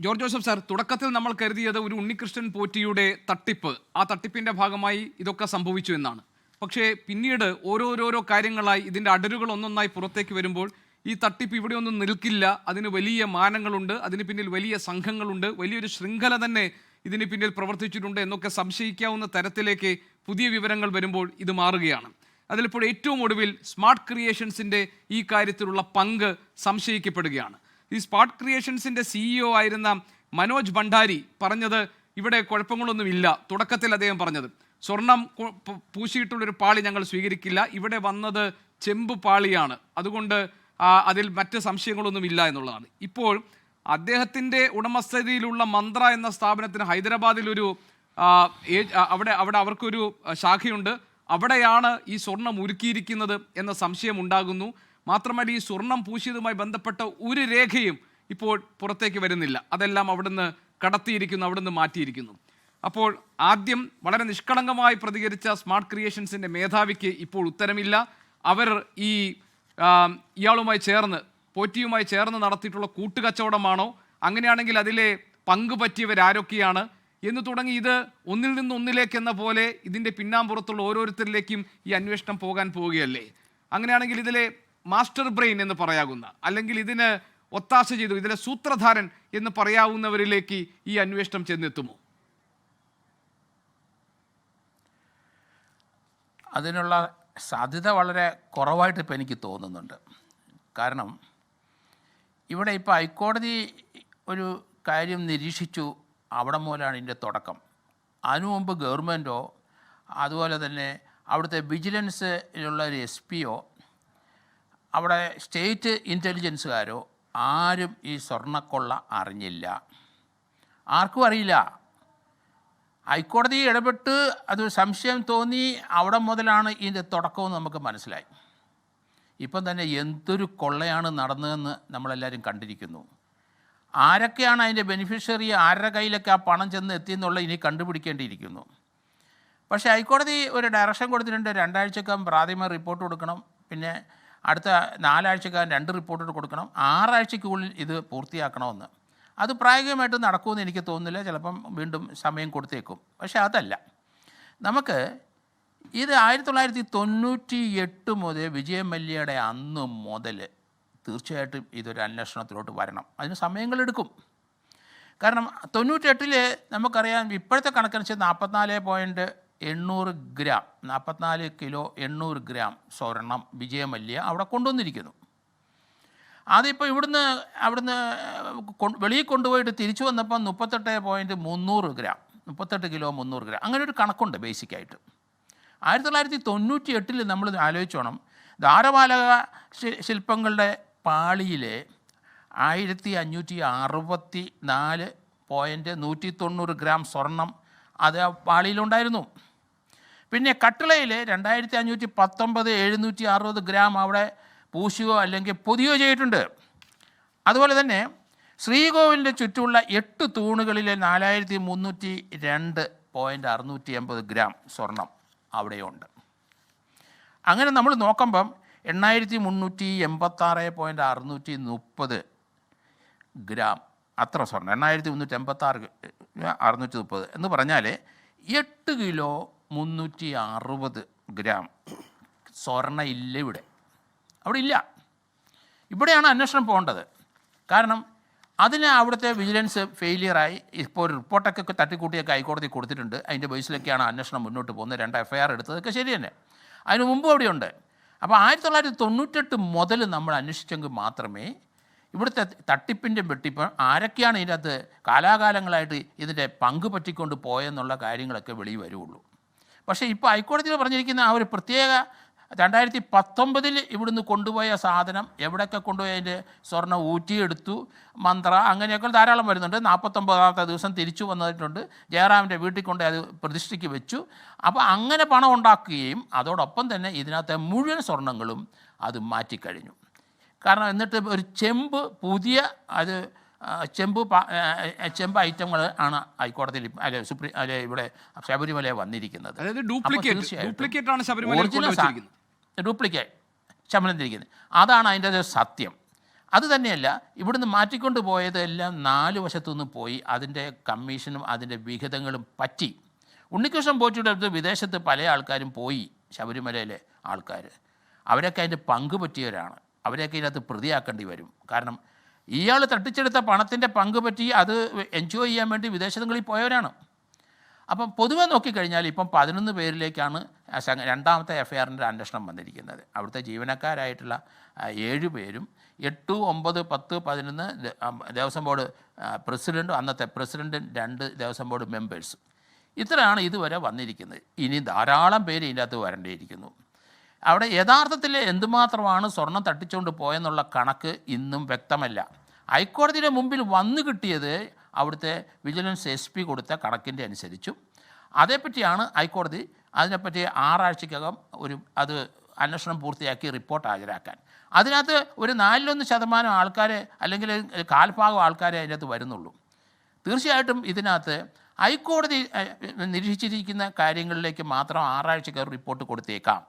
George Joseph sir, തുടക്കത്തിൽ നമ്മൾ കരുതിയത് ഒരു ഉണ്ണികൃഷ്ണൻ പോറ്റിയുടെ തട്ടിപ്പ്, ആ തട്ടിപ്പിന്റെ ഭാഗമായി ഇതൊക്കെ സംഭവിച്ചു എന്നാണ്. പക്ഷേ പിന്നീട് ഓരോരോരോ കാര്യങ്ങളായി ഇതിൻ്റെ അടരുകൾ ഒന്നൊന്നായി പുറത്തേക്ക് വരുമ്പോൾ ഈ തട്ടിപ്പ് ഇവിടെയൊന്നും നിൽക്കില്ല, അതിന് വലിയ മാനങ്ങളുണ്ട്, അതിന് പിന്നിൽ വലിയ സംഘങ്ങളുണ്ട്, വലിയൊരു ശൃംഖല തന്നെ ഇതിന് പിന്നിൽ പ്രവർത്തിച്ചിട്ടുണ്ട് എന്നൊക്കെ സംശയിക്കാവുന്ന തരത്തിലേക്ക് പുതിയ വിവരങ്ങൾ വരുമ്പോൾ ഇത് മാറുകയാണ്. അതിലിപ്പോൾ ഏറ്റവും ഒടുവിൽ സ്മാർട്ട് ക്രിയേഷൻസിൻ്റെ ഈ കാര്യത്തിലുള്ള പങ്ക് സംശയിക്കപ്പെടുകയാണ്. ഈ സ്മാർട്ട് ക്രിയേഷൻസിൻ്റെ CEO ആയിരുന്ന മനോജ് ഭണ്ഡാരി പറഞ്ഞത് ഇവിടെ കുഴപ്പങ്ങളൊന്നുമില്ല. തുടക്കത്തിൽ അദ്ദേഹം പറഞ്ഞത് സ്വർണം പൂശിയിട്ടുള്ളൊരു പാളി ഞങ്ങൾ സ്വീകരിക്കില്ല, ഇവിടെ വന്നത് ചെമ്പ് പാളിയാണ്, അതുകൊണ്ട് അതിൽ മറ്റ് സംശയങ്ങളൊന്നുമില്ല എന്നുള്ളതാണ്. ഇപ്പോൾ അദ്ദേഹത്തിൻ്റെ ഉടമസ്ഥതയിലുള്ള മന്ത്ര എന്ന സ്ഥാപനത്തിന് ഹൈദരാബാദിലൊരു അവിടെ അവർക്കൊരു ശാഖയുണ്ട്, അവിടെയാണ് ഈ സ്വർണം ഒരുക്കിയിരിക്കുന്നത് എന്ന സംശയം ഉണ്ടാകുന്നു. മാത്രമല്ല ഈ സ്വർണം പൂശിയതുമായി ബന്ധപ്പെട്ട ഒരു രേഖയും ഇപ്പോൾ പുറത്തേക്ക് വരുന്നില്ല, അതെല്ലാം അവിടുന്ന് കടത്തിയിരിക്കുന്നു, അവിടുന്ന് മാറ്റിയിരിക്കുന്നു. അപ്പോൾ ആദ്യം വളരെ നിഷ്കളങ്കമായി പ്രതികരിച്ച സ്മാർട്ട് ക്രിയേഷൻസിൻ്റെ മേധാവിക്ക് ഇപ്പോൾ ഉത്തരമില്ല. അവർ ഇയാളുമായി ചേർന്ന്, പോറ്റിയുമായി ചേർന്ന് നടത്തിയിട്ടുള്ള കൂട്ടുകച്ചവടമാണോ, അങ്ങനെയാണെങ്കിൽ അതിലെ പങ്ക് പറ്റിയവരാരൊക്കെയാണ് എന്ന് തുടങ്ങി ഇത് ഒന്നിൽ നിന്ന് ഒന്നിലേക്ക് എന്ന പോലെ ഇതിൻ്റെ പിന്നാമ്പുറത്തുള്ള ഓരോരുത്തരിലേക്കും ഈ അന്വേഷണം പോകാൻ പോവുകയല്ലേ. അങ്ങനെയാണെങ്കിൽ ഇതിലെ മാസ്റ്റർ ബ്രെയിൻ എന്ന് പറയാവുന്ന, അല്ലെങ്കിൽ ഇതിന് ഒത്താശ ചെയ്തു ഇതിലെ സൂത്രധാരൻ എന്ന് പറയാവുന്നവരിലേക്ക് ഈ അന്വേഷണം ചെന്നെത്തുമോ? അതിനുള്ള സാധ്യത വളരെ കുറവായിട്ട് ഇപ്പോൾ എനിക്ക് തോന്നുന്നുണ്ട്. കാരണം ഇവിടെ ഇപ്പോൾ ഹൈക്കോടതി ഒരു കാര്യം നിരീക്ഷിച്ചു, അവിടെ മുതലാണ് ഇതിൻ്റെ തുടക്കം. അതിനു മുമ്പ് ഗവൺമെൻറ്റോ അതുപോലെ തന്നെ അവിടുത്തെ വിജിലൻസിലുള്ള ഒരു SPയോ അവിടെ സ്റ്റേറ്റ് ഇൻ്റലിജൻസുകാരോ ആരും ഈ സ്വർണ്ണക്കൊള്ള അറിഞ്ഞില്ല, ആർക്കും അറിയില്ല. ഹൈക്കോടതി ഇടപെട്ട് അത് സംശയം തോന്നി, അവിടെ മുതലാണ് ഇതിൻ്റെ തുടക്കമെന്ന് നമുക്ക് മനസ്സിലായി. ഇപ്പം തന്നെ എന്തൊരു കൊള്ളയാണ് നടന്നതെന്ന് നമ്മളെല്ലാവരും കണ്ടിരിക്കുന്നു. ആരൊക്കെയാണ് അതിൻ്റെ ബെനിഫിഷ്യറി, ആരുടെ കയ്യിലൊക്കെ ആ പണം ചെന്ന് എത്തിയെന്നുള്ള ഇനി കണ്ടുപിടിക്കേണ്ടിയിരിക്കുന്നു. പക്ഷേ ഹൈക്കോടതി ഒരു ഡയറക്ഷൻ കൊടുത്തിട്ടുണ്ട്, 2 ആഴ്ചക്കകം പ്രാഥമിക റിപ്പോർട്ട് കൊടുക്കണം, പിന്നെ അടുത്ത 4 ആഴ്ചക്കകം 2 റിപ്പോർട്ട് കൊടുക്കണം, 6 ആഴ്ചയ്ക്കുള്ളിൽ ഇത് പൂർത്തിയാക്കണമെന്ന്. അത് പ്രായോഗികമായിട്ട് നടക്കുമെന്ന് എനിക്ക് തോന്നുന്നില്ല, ചിലപ്പം വീണ്ടും സമയം കൊടുത്തേക്കും. പക്ഷേ അതല്ല, നമുക്ക് ഇത് 1998 മുതൽ വിജയ് മല്യയുടെ അന്ന് മുതൽ തീർച്ചയായിട്ടും ഇതൊരു അന്വേഷണത്തിലോട്ട് വരണം. അതിന് സമയങ്ങളെടുക്കും. കാരണം 98 നമുക്കറിയാം, ഇപ്പോഴത്തെ കണക്കനുസരിച്ച് 44.800 ഗ്രാം, 44 കിലോ 800 ഗ്രാം സ്വർണം വിജയ് മല്യ അവിടെ കൊണ്ടുവന്നിരിക്കുന്നു. അതിപ്പോൾ അവിടുന്ന് വെളിയിൽ കൊണ്ടുപോയിട്ട് തിരിച്ചു വന്നപ്പോൾ 38.300 ഗ്രാം, 38 കിലോ 300 ഗ്രാം, അങ്ങനെ ഒരു കണക്കുണ്ട് ബേസിക്കായിട്ട്. 1998 നമ്മൾ ആലോചിച്ചോണം, ദ്വാരപാലക ശില്പങ്ങളുടെ പാളിയിലെ 1564.190 ഗ്രാം സ്വർണം അത് പാളിയിലുണ്ടായിരുന്നു. പിന്നെ കട്ടിളയിൽ 2519 760 ഗ്രാം അവിടെ പൂശുകയോ അല്ലെങ്കിൽ പൊതിയോ ചെയ്തിട്ടുണ്ട്. അതുപോലെ തന്നെ ശ്രീകോവിലിൻ്റെ ചുറ്റുമുള്ള 8 തൂണുകളിലെ 4302.680 ഗ്രാം സ്വർണം അവിടെയുണ്ട്. അങ്ങനെ നമ്മൾ നോക്കുമ്പം 8386.630 ഗ്രാം അത്ര സ്വർണം, 8386 എന്ന് പറഞ്ഞാൽ 8 കിലോ 360 ഗ്രാം സ്വർണ്ണ ഇല്ല ഇവിടെ, അവിടെ ഇല്ല. ഇവിടെയാണ് അന്വേഷണം പോകേണ്ടത്. കാരണം അതിന് അവിടുത്തെ വിജിലൻസ് ഫെയിലിയറായി. ഇപ്പോൾ ഒരു റിപ്പോർട്ടൊക്കെ തട്ടിക്കൂട്ടിയൊക്കെ ഹൈക്കോടതി കൊടുത്തിട്ടുണ്ട്, അതിൻ്റെ ബേസിലൊക്കെയാണ് അന്വേഷണം മുന്നോട്ട് പോകുന്നത്. 2 FIR എടുത്തതൊക്കെ ശരി തന്നെ, അതിന് മുമ്പും അവിടെയുണ്ട്. അപ്പോൾ 1998 മുതൽ നമ്മൾ അന്വേഷിച്ചെങ്കിൽ മാത്രമേ ഇവിടുത്തെ തട്ടിപ്പിൻ്റെ വെട്ടിപ്പ് ആരൊക്കെയാണ് ഇതിനകത്ത് കാലാകാലങ്ങളായിട്ട് ഇതിൻ്റെ പങ്ക് പറ്റിക്കൊണ്ട് പോയെന്നുള്ള കാര്യങ്ങളൊക്കെ വെളിയിൽ വരുള്ളൂ. പക്ഷേ ഇപ്പോൾ ഹൈക്കോടതിയിൽ പറഞ്ഞിരിക്കുന്ന ആ ഒരു പ്രത്യേക 2019 ഇവിടുന്ന് കൊണ്ടുപോയ സാധനം എവിടെയൊക്കെ കൊണ്ടുപോയി അതിൻ്റെ സ്വർണ്ണം ഊറ്റിയെടുത്തു, മന്ത്ര അങ്ങനെയൊക്കെ ധാരാളം വരുന്നുണ്ട്. 49ാമത്തെ ദിവസം തിരിച്ചു വന്നിട്ടുണ്ട്, ജയറാമിൻ്റെ വീട്ടിൽ കൊണ്ട് അത് പ്രതിഷ്ഠയ്ക്ക് വെച്ചു. അപ്പോൾ അങ്ങനെ പണം ഉണ്ടാക്കുകയും അതോടൊപ്പം തന്നെ ഇതിനകത്തെ മുഴുവൻ സ്വർണ്ണങ്ങളും അത് മാറ്റിക്കഴിഞ്ഞു. കാരണം എന്നിട്ട് ഒരു ചെമ്പ് പുതിയ അത് ചെമ്പ് ഐറ്റങ്ങൾ ആണ് ഹൈക്കോടതിയിൽ ഇവിടെ ശബരിമല വന്നിരിക്കുന്നത്. ഡ്യൂപ്ലിക്കേറ്റ് ശബരിമല തിരിക്കുന്നത്, അതാണ് അതിൻ്റെ സത്യം. അത് തന്നെയല്ല, ഇവിടുന്ന് മാറ്റിക്കൊണ്ട് പോയതെല്ലാം 4 വശത്തുനിന്ന് പോയി അതിൻ്റെ കമ്മീഷനും അതിൻ്റെ വിഹിതങ്ങളും പറ്റി. ഉണ്ണികൃഷ്ണൻ പോറ്റിയുടെ അടുത്ത് വിദേശത്ത് പല ആൾക്കാരും പോയി, ശബരിമലയിലെ ആൾക്കാർ. അവരൊക്കെ അതിൻ്റെ പങ്ക് പറ്റിയവരാണ്. അവരെയൊക്കെ ഇതിനകത്ത് പ്രതിയാക്കേണ്ടി വരും. കാരണം ഇയാൾ തട്ടിച്ചെടുത്ത പണത്തിൻ്റെ പങ്ക് പറ്റി അത് എൻജോയ് ചെയ്യാൻ വേണ്ടി വിദേശങ്ങളിൽ പോയവരാണ്. അപ്പം പൊതുവെ നോക്കിക്കഴിഞ്ഞാൽ ഇപ്പം 11 പേരിലേക്കാണ് രണ്ടാമത്തെ എഫ്ഐആറിൻ്റെ അന്വേഷണം വന്നിരിക്കുന്നത്. അവിടുത്തെ ജീവനക്കാരായിട്ടുള്ള 7 പേരും 8, 9, 10, 11 ദേവസ്വം ബോർഡ് പ്രസിഡൻറ്റും അന്നത്തെ പ്രസിഡൻറ്റും 2 ദേവസ്വം ബോർഡ് മെമ്പേഴ്സും. ഇത്രയാണ് ഇതുവരെ വന്നിരിക്കുന്നത്. ഇനി ധാരാളം പേര് ഇതിൻ്റെ അകത്ത് വരേണ്ടിയിരിക്കുന്നു. അവിടെ യഥാർത്ഥത്തിൽ എന്തുമാത്രമാണ് സ്വർണം തട്ടിച്ചുകൊണ്ട് പോയെന്നുള്ള കണക്ക് ഇന്നും വ്യക്തമല്ല. ഹൈക്കോടതിയുടെ മുമ്പിൽ വന്നു കിട്ടിയത് അവിടുത്തെ വിജിലൻസ് SP കൊടുത്ത കണക്കിൻ്റെ അനുസരിച്ചും അതേപ്പറ്റിയാണ് ഹൈക്കോടതി അതിനെപ്പറ്റി 6 ആഴ്ചക്കകം അത് അന്വേഷണം പൂർത്തിയാക്കി റിപ്പോർട്ട് ഹാജരാക്കാൻ. അതിനകത്ത് ഒരു 4% ആൾക്കാരെ അല്ലെങ്കിൽ കാൽഭാഗം ആൾക്കാരെ അതിനകത്ത് വരുന്നുള്ളൂ. തീർച്ചയായിട്ടും ഇതിനകത്ത് ഹൈക്കോടതി നിരീക്ഷിച്ചിരിക്കുന്ന കാര്യങ്ങളിലേക്ക് മാത്രം 6 ആഴ്ചക്കകം റിപ്പോർട്ട് കൊടുത്തേക്കാം.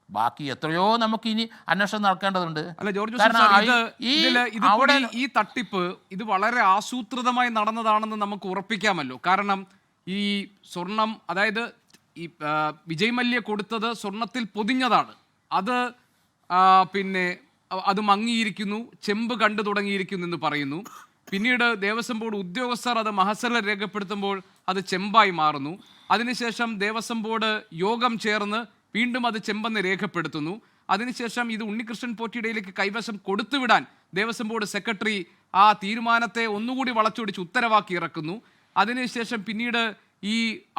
ബാക്കി എത്രയോ നമുക്ക് ഇനി അന്വേഷണം നടക്കേണ്ടതുണ്ട്. അല്ല ജോർജ്, ഈ തട്ടിപ്പ് ഇത് വളരെ ആസൂത്രിതമായി നടന്നതാണെന്ന് നമുക്ക് ഉറപ്പിക്കാമല്ലോ. കാരണം ഈ സ്വർണം, അതായത് ഈ വിജയ് മല്യ കൊടുത്തത് സ്വർണത്തിൽ പൊതിഞ്ഞതാണ്. അത് പിന്നെ അത് മങ്ങിയിരിക്കുന്നു, ചെമ്പ് കണ്ടു തുടങ്ങിയിരിക്കുന്നു എന്ന് പറയുന്നു. പിന്നീട് ദേവസ്വം ബോർഡ് ഉദ്യോഗസ്ഥർ അത് മഹസറിൽ രേഖപ്പെടുത്തുമ്പോൾ അത് ചെമ്പായി മാറുന്നു. അതിനുശേഷം ദേവസ്വം ബോർഡ് യോഗം ചേർന്ന് വീണ്ടും അത് ചെമ്പെന്ന് രേഖപ്പെടുത്തുന്നു. അതിനുശേഷം ഇത് ഉണ്ണികൃഷ്ണൻ പോറ്റിയുടെയിലേക്ക് കൈവശം കൊടുത്തുവിടാൻ ദേവസ്വം ബോർഡ് സെക്രട്ടറി ആ തീരുമാനത്തെ ഒന്നുകൂടി വളച്ചൊടിച്ച് ഉത്തരവാക്കി ഇറക്കുന്നു. അതിനുശേഷം പിന്നീട് ഈ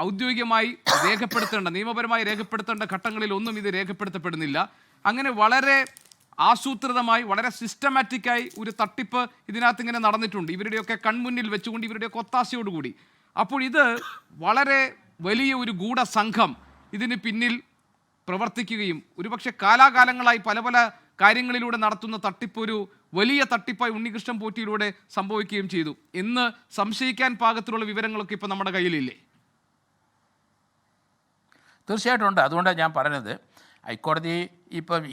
ഔദ്യോഗികമായി രേഖപ്പെടുത്തേണ്ട, നിയമപരമായി രേഖപ്പെടുത്തേണ്ട ഘട്ടങ്ങളിൽ ഒന്നും ഇത് രേഖപ്പെടുത്തപ്പെടുന്നില്ല. അങ്ങനെ വളരെ ആസൂത്രിതമായി, വളരെ സിസ്റ്റമാറ്റിക്കായി ഒരു തട്ടിപ്പ് ഇതിനകത്ത് ഇങ്ങനെ നടന്നിട്ടുണ്ട്, ഇവരുടെയൊക്കെ കൺമുന്നിൽ വെച്ചുകൊണ്ട്, ഇവരുടെയൊക്കെ ഒത്താശയോടുകൂടി. അപ്പോൾ ഇത് വളരെ വലിയ ഒരു ഗൂഢസംഘം ഇതിന് പിന്നിൽ പ്രവർത്തിക്കുകയും ഒരുപക്ഷെ കാലാകാലങ്ങളായി പല പല കാര്യങ്ങളിലൂടെ നടത്തുന്ന തട്ടിപ്പ് ഒരു വലിയ തട്ടിപ്പായി ഉണ്ണികൃഷ്ണൻ പോറ്റിയിലൂടെ സംഭവിക്കുകയും ചെയ്തു എന്ന് സംശയിക്കാൻ പാകത്തിലുള്ള വിവരങ്ങളൊക്കെ ഇപ്പം നമ്മുടെ കയ്യിലില്ലേ? തീർച്ചയായിട്ടും ഉണ്ട്. അതുകൊണ്ടാണ് ഞാൻ പറഞ്ഞത്, ഹൈക്കോടതി ഇപ്പം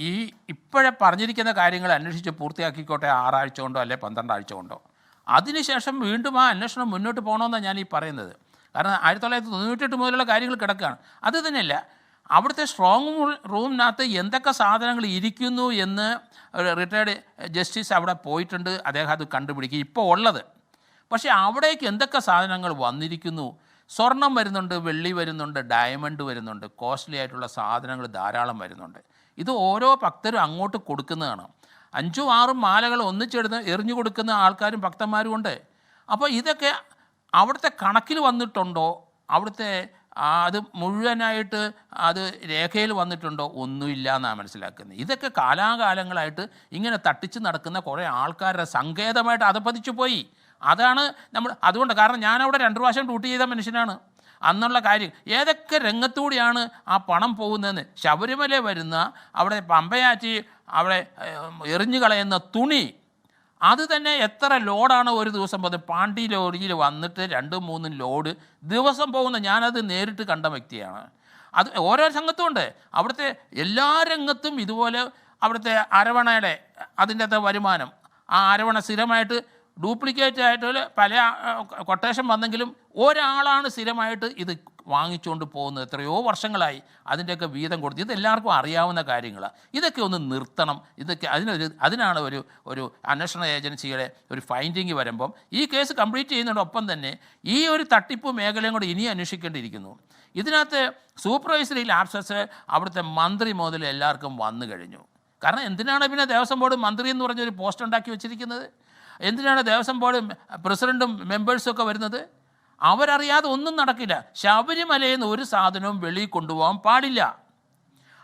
ഇപ്പോഴെ പറഞ്ഞിരിക്കുന്ന കാര്യങ്ങൾ അന്വേഷിച്ച് പൂർത്തിയാക്കിക്കോട്ടെ, 6 ആഴ്ച കൊണ്ടോ അല്ലെ 12 ആഴ്ച കൊണ്ടോ. അതിനുശേഷം വീണ്ടും ആ അന്വേഷണം മുന്നോട്ട് പോകണമെന്നാണ് ഞാൻ ഈ പറയുന്നത്. കാരണം 1998 മുതലുള്ള കാര്യങ്ങൾ കിടക്കുകയാണ്. അത് തന്നെയല്ല, അവിടുത്തെ സ്ട്രോങ് റൂമിനകത്ത് എന്തൊക്കെ സാധനങ്ങൾ ഇരിക്കുന്നു എന്ന് റിട്ടയർഡ് ജസ്റ്റിസ് അവിടെ പോയിട്ടുണ്ട്, അദ്ദേഹം അത് കണ്ടുപിടിക്കും ഇപ്പോൾ ഉള്ളത്. പക്ഷേ അവിടേക്ക് എന്തൊക്കെ സാധനങ്ങൾ വന്നിരിക്കുന്നു, സ്വർണം വരുന്നുണ്ട്, വെള്ളി വരുന്നുണ്ട്, ഡയമണ്ട് വരുന്നുണ്ട്, കോസ്റ്റ്ലി ആയിട്ടുള്ള സാധനങ്ങൾ ധാരാളം വരുന്നുണ്ട്. ഇത് ഓരോ ഭക്തരും അങ്ങോട്ട് കൊടുക്കുന്നതാണ്. 5, 6 മാലകൾ ഒന്നിച്ചെടുത്ത് എറിഞ്ഞു കൊടുക്കുന്ന ആൾക്കാരും ഭക്തന്മാരും ഉണ്ട്. അപ്പോൾ ഇതൊക്കെ അവിടുത്തെ കണക്കിൽ വന്നിട്ടുണ്ടോ, അവിടുത്തെ അത് മുഴുവനായിട്ട് അത് രേഖയിൽ വന്നിട്ടുണ്ടോ, ഒന്നുമില്ല എന്നാണ് മനസ്സിലാക്കുന്നത്. ഇതൊക്കെ കാലാകാലങ്ങളായിട്ട് ഇങ്ങനെ തട്ടിച്ച് നടക്കുന്ന കുറേ ആൾക്കാരുടെ സങ്കേതമായിട്ട് അതപ്പതിച്ചു പോയി. അതാണ് അതുകൊണ്ട്, കാരണം ഞാനവിടെ 2 പ്രാവശ്യം ഡ്യൂട്ടി ചെയ്ത മനുഷ്യനാണ്. അന്നുള്ള കാര്യം ഏതൊക്കെ രംഗത്തൂടെയാണ് ആ പണം പോകുന്നതെന്ന്. ശബരിമല വരുന്ന അവിടെ പമ്പയാറ്റി അവിടെ എറിഞ്ഞു കളയുന്ന തുണി, അത് തന്നെ എത്ര ലോഡാണ് ഒരു ദിവസം പോകുന്നത്. പാണ്ടി ലോറിയിൽ വന്നിട്ട് 2-3 ലോഡ് ദിവസം പോകുന്ന, ഞാനത് നേരിട്ട് കണ്ട വ്യക്തിയാണ്. അത് ഓരോ രംഗത്തും ഉണ്ട്. അവിടുത്തെ എല്ലാ രംഗത്തും ഇതുപോലെ അവിടുത്തെ അരവണയുടെ അതിൻ്റെ അകത്തെ വരുമാനം, ആ അരവണ സ്ഥിരമായിട്ട് ഡ്യൂപ്ലിക്കേറ്റ് ആയിട്ട് പല കൊട്ടേഷൻ വന്നെങ്കിലും ഒരാളാണ് സ്ഥിരമായിട്ട് ഇത് വാങ്ങിച്ചുകൊണ്ട് പോകുന്നത്. എത്രയോ വർഷങ്ങളായി അതിൻ്റെയൊക്കെ വീതം കൊടുത്ത്. ഇതെല്ലാവർക്കും അറിയാവുന്ന കാര്യങ്ങളാണ്. ഇതൊക്കെ ഒന്ന് നിർത്തണം. ഇതൊക്കെ അതിനാണ് ഒരു അന്വേഷണ ഏജൻസിയുടെ ഒരു ഫൈൻഡിങ് വരുമ്പം ഈ കേസ് കംപ്ലീറ്റ് ചെയ്യുന്നതോടൊപ്പം തന്നെ ഈ ഒരു തട്ടിപ്പ് മേഖലയും കൂടെ ഇനി അന്വേഷിക്കേണ്ടിയിരിക്കുന്നു. ഇതിനകത്ത് സൂപ്പർവൈസറി ലാപ്സസ് അവിടുത്തെ മന്ത്രി മുതൽ എല്ലാവർക്കും വന്നു കഴിഞ്ഞു. കാരണം എന്തിനാണ് പിന്നെ ദേവസ്വം ബോർഡ് മന്ത്രി എന്ന് പറഞ്ഞൊരു പോസ്റ്റ് ഉണ്ടാക്കി വെച്ചിരിക്കുന്നത്? എന്തിനാണ് ദേവസ്വം ബോർഡ് പ്രസിഡൻറ്റും മെമ്പേഴ്സും ഒക്കെ വരുന്നത്? അവരറിയാതെ ഒന്നും നടക്കില്ല. ശബരിമലയിൽ നിന്ന് ഒരു സാധനവും വെളിയിൽ കൊണ്ടുപോകാൻ പാടില്ല.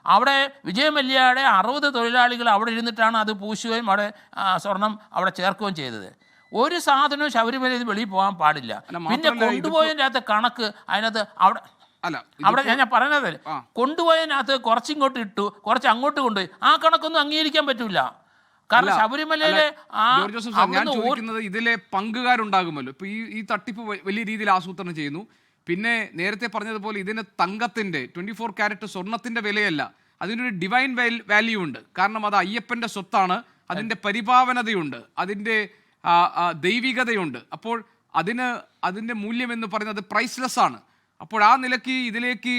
അവിടെ വിജയ് മല്യയുടെ 60 തൊഴിലാളികൾ അവിടെ ഇരുന്നിട്ടാണ് അത് പൂശുകയും അവിടെ സ്വർണം അവിടെ ചേർക്കുകയും ചെയ്തത്. ഒരു സാധനവും ശബരിമലയിൽ നിന്ന് വെളിയിൽ പോകാൻ പാടില്ല. പിന്നെ കൊണ്ടുപോയതിനകത്ത് കണക്ക് അതിനകത്ത് അവിടെ ഞാൻ പറഞ്ഞത്, കൊണ്ടുപോയതിനകത്ത് കുറച്ചിങ്ങോട്ട് ഇട്ടു, കുറച്ച് അങ്ങോട്ട് കൊണ്ടുപോയി, ആ കണക്കൊന്നും അംഗീകരിക്കാൻ പറ്റില്ല. കാരണം ശബരിമലയിലെ ഞാൻ ചോദിക്കുന്നത്, ഇതിലെ പങ്കുകാരുണ്ടാകുമല്ലോ. ഇപ്പൊ ഈ തട്ടിപ്പ് വലിയ രീതിയിൽ ആസൂത്രണം ചെയ്യുന്നു. പിന്നെ നേരത്തെ പറഞ്ഞതുപോലെ ഇതിന് തങ്കത്തിന്റെ 24 കാരറ്റ് സ്വർണത്തിന്റെ വിലയല്ല, അതിനൊരു ഡിവൈൻ വാല്യൂ ഉണ്ട്. കാരണം അത് അയ്യപ്പന്റെ സ്വത്താണ്, അതിൻ്റെ പരിപാവനതയുണ്ട്, അതിൻ്റെ ദൈവികതയുണ്ട്. അപ്പോൾ അതിൻ്റെ മൂല്യം എന്ന് പറയുന്നത് പ്രൈസ്ലെസ് ആണ്. അപ്പോൾ ആ നിലയ്ക്ക് ഇതിലേക്ക്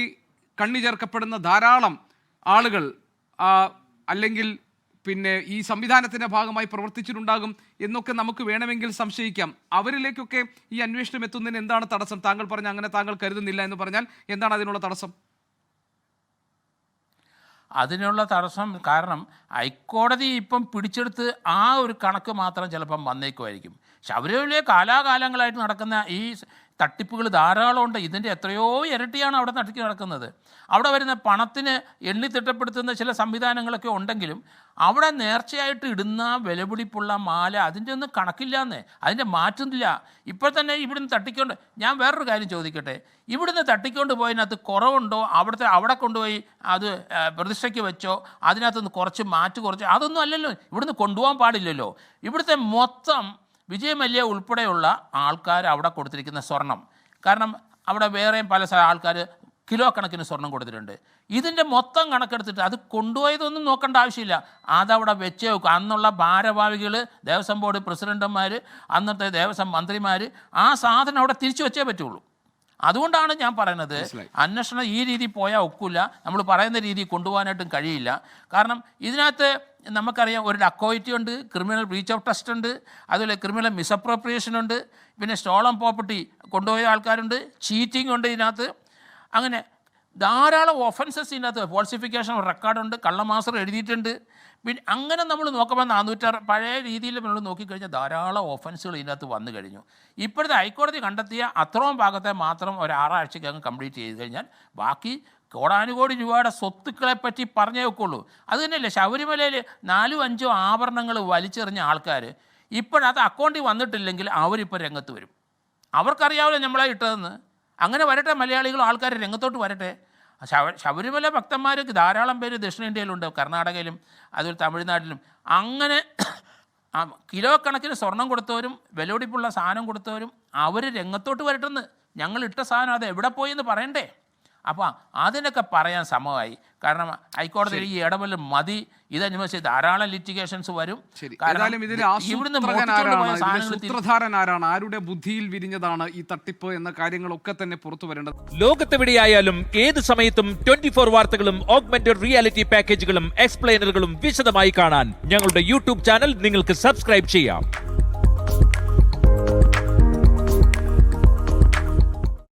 കണ്ണി ചേർക്കപ്പെടുന്ന ധാരാളം ആളുകൾ അല്ലെങ്കിൽ പിന്നെ ഈ സംവിധാനത്തിൻ്റെ ഭാഗമായി പ്രവർത്തിച്ചിട്ടുണ്ടാകും എന്നൊക്കെ നമുക്ക് വേണമെങ്കിൽ സംശയിക്കാം. അവരിലേക്കൊക്കെ ഈ അന്വേഷണം എത്തുന്നതിന് എന്താണ് തടസ്സം? താങ്കൾ പറഞ്ഞ അങ്ങനെ താങ്കൾ കരുതുന്നില്ല എന്ന് പറഞ്ഞാൽ എന്താണ് അതിനുള്ള തടസ്സം? അതിനുള്ള തടസ്സം കാരണം ഹൈക്കോടതി ഇപ്പം പിടിച്ചെടുത്ത് ആ ഒരു കണക്ക് മാത്രം ചിലപ്പം വന്നേക്കുമായിരിക്കും. ശബരിമലയിലെ കാലാകാലങ്ങളായിട്ട് നടക്കുന്ന ഈ തട്ടിപ്പുകൾ ധാരാളമുണ്ട്. ഇതിൻ്റെ എത്രയോ ഇരട്ടിയാണ് അവിടെ തട്ടിക്ക് നടക്കുന്നത്. അവിടെ വരുന്ന പണത്തിന് എണ്ണിത്തിട്ടപ്പെടുത്തുന്ന ചില സംവിധാനങ്ങളൊക്കെ ഉണ്ടെങ്കിലും അവിടെ നേർച്ചയായിട്ട് ഇടുന്ന വിലപിടിപ്പുള്ള മാല അതിൻ്റെ ഒന്നും കണക്കില്ലാന്നേ, അതിൻ്റെ മാറ്റുന്നില്ല. ഇപ്പോൾ തന്നെ ഇവിടുന്ന് തട്ടിക്കൊണ്ട്, ഞാൻ വേറൊരു കാര്യം ചോദിക്കട്ടെ, ഇവിടുന്ന് തട്ടിക്കൊണ്ട് പോയതിനകത്ത് കുറവുണ്ടോ? അവിടെ കൊണ്ടുപോയി അത് പ്രതിഷ്ഠയ്ക്ക് വെച്ചോ, അതിനകത്തുനിന്ന് കുറച്ച് അതൊന്നും അല്ലല്ലോ, ഇവിടുന്ന് കൊണ്ടുപോകാൻ പാടില്ലല്ലോ. ഇവിടുത്തെ മൊത്തം വിജയ് മല്യ ഉൾപ്പെടെയുള്ള ആൾക്കാർ അവിടെ കൊടുത്തിരിക്കുന്ന സ്വർണം, കാരണം അവിടെ വേറെയും പല ആൾക്കാർ കിലോ കണക്കിന് സ്വർണം കൊടുത്തിട്ടുണ്ട്. ഇതിൻ്റെ മൊത്തം കണക്കെടുത്തിട്ട് അത് കൊണ്ടുപോയതൊന്നും നോക്കേണ്ട ആവശ്യമില്ല, അതവിടെ വെച്ചേ വെക്കും. അന്നുള്ള ഭാരവാഹികൾ, ദേവസ്വം ബോർഡ് പ്രസിഡന്റുമാർ, അന്നത്തെ ദേവസ്വം മന്ത്രിമാർ ആ സാധനം അവിടെ തിരിച്ചു വെച്ചേ പറ്റുള്ളൂ. അതുകൊണ്ടാണ് ഞാൻ പറയുന്നത് അന്വേഷണം ഈ രീതി പോയാൽ ഒക്കില്ല, നമ്മൾ പറയുന്ന രീതി കൊണ്ടുപോകാനായിട്ടും കഴിയില്ല. കാരണം ഇതിനകത്ത് നമുക്കറിയാം ഒരു ഡക്കോയിറ്റി ഉണ്ട്, ക്രിമിനൽ ബ്രീച്ച് ഓഫ് ട്രസ്റ്റ് ഉണ്ട്, അതുപോലെ ക്രിമിനൽ മിസ്അപ്രോപ്രിയേഷൻ ഉണ്ട്, പിന്നെ സ്റ്റോളൻ പ്രോപ്പർട്ടി കൊണ്ടുപോയ ആൾക്കാരുണ്ട്, ചീറ്റിംഗ് ഉണ്ട് ഇതിനകത്ത്. അങ്ങനെ ധാരാളം ഒഫൻസസ് ഇതിനകത്ത്, ഫോൾസിഫിക്കേഷൻ ഓഫ് റെക്കോർഡുണ്ട്, കള്ളമാസർ എഴുതിയിട്ടുണ്ട്. പിന്നെ അങ്ങനെ നമ്മൾ നോക്കുമ്പോൾ 406 പഴയ രീതിയിൽ നമ്മൾ നോക്കിക്കഴിഞ്ഞാൽ ധാരാളം ഒഫൻസുകൾ ഇതിനകത്ത് വന്നു കഴിഞ്ഞു. ഇപ്പോഴത്തെ ഹൈക്കോടതി കണ്ടെത്തിയ അത്രയും ഭാഗത്തെ മാത്രം ഒരു 6 ആഴ്ചക്കകം കംപ്ലീറ്റ് ചെയ്ത് കഴിഞ്ഞാൽ ബാക്കി കോടാനുകോടി രൂപയുടെ സ്വത്തുക്കളെ പറ്റി പറഞ്ഞേ വെക്കുള്ളൂ. അത് തന്നെയല്ലേ ശബരിമലയിൽ 4-5 ആഭരണങ്ങൾ വലിച്ചെറിഞ്ഞ ആൾക്കാർ ഇപ്പോഴത് അക്കൗണ്ടിൽ വന്നിട്ടില്ലെങ്കിൽ അവരിപ്പോൾ രംഗത്ത് വരും. അവർക്കറിയാവില്ല നമ്മളെ ഇട്ടതെന്ന്. അങ്ങനെ വരട്ടെ, മലയാളികളും ആൾക്കാർ രംഗത്തോട്ട് വരട്ടെ. ശബരിമല ഭക്തന്മാർക്ക് ധാരാളം പേര് ദക്ഷിണേന്ത്യയിലുണ്ട്, കർണാടകയിലും അതുപോലെ തമിഴ്നാട്ടിലും. അങ്ങനെ കിലോ കണക്കിന് സ്വർണം കൊടുത്തവരും വിലപിടിപ്പുള്ള സാധനം കൊടുത്തവരും അവർ രംഗത്തോട്ട് വരട്ടെന്ന്. ഞങ്ങൾ ഇട്ട സാധനം അത് എവിടെ പോയി എന്ന് പറയണ്ടേ? അപ്പോൾ അതിനൊക്കെ പറയാൻ സമയമായി. കാരണം ഹൈക്കോടതി ഈ ഇടപെടൽ മതി. ഇതനുസരിച്ച് ധാരാളം ലിറ്റിഗേഷൻസ് വരും. സൂത്രധാരനാരാണ്, ആരുടെ ബുദ്ധിയിൽ വിരിഞ്ഞതാണ് ഈ തട്ടിപ്പ് എന്ന കാര്യങ്ങളൊക്കെ തന്നെ പുറത്തു വരേണ്ടത്. ലോകത്തെവിടെയായാലും ഏത് സമയത്തും 24 വാർത്തകളും ഓഗ്മെന്റഡ് റിയാലിറ്റി പാക്കേജുകളും എക്സ്പ്ലെയിനറുകളും വിശദമായി കാണാൻ ഞങ്ങളുടെ യൂട്യൂബ് ചാനൽ നിങ്ങൾക്ക് സബ്സ്ക്രൈബ് ചെയ്യാം.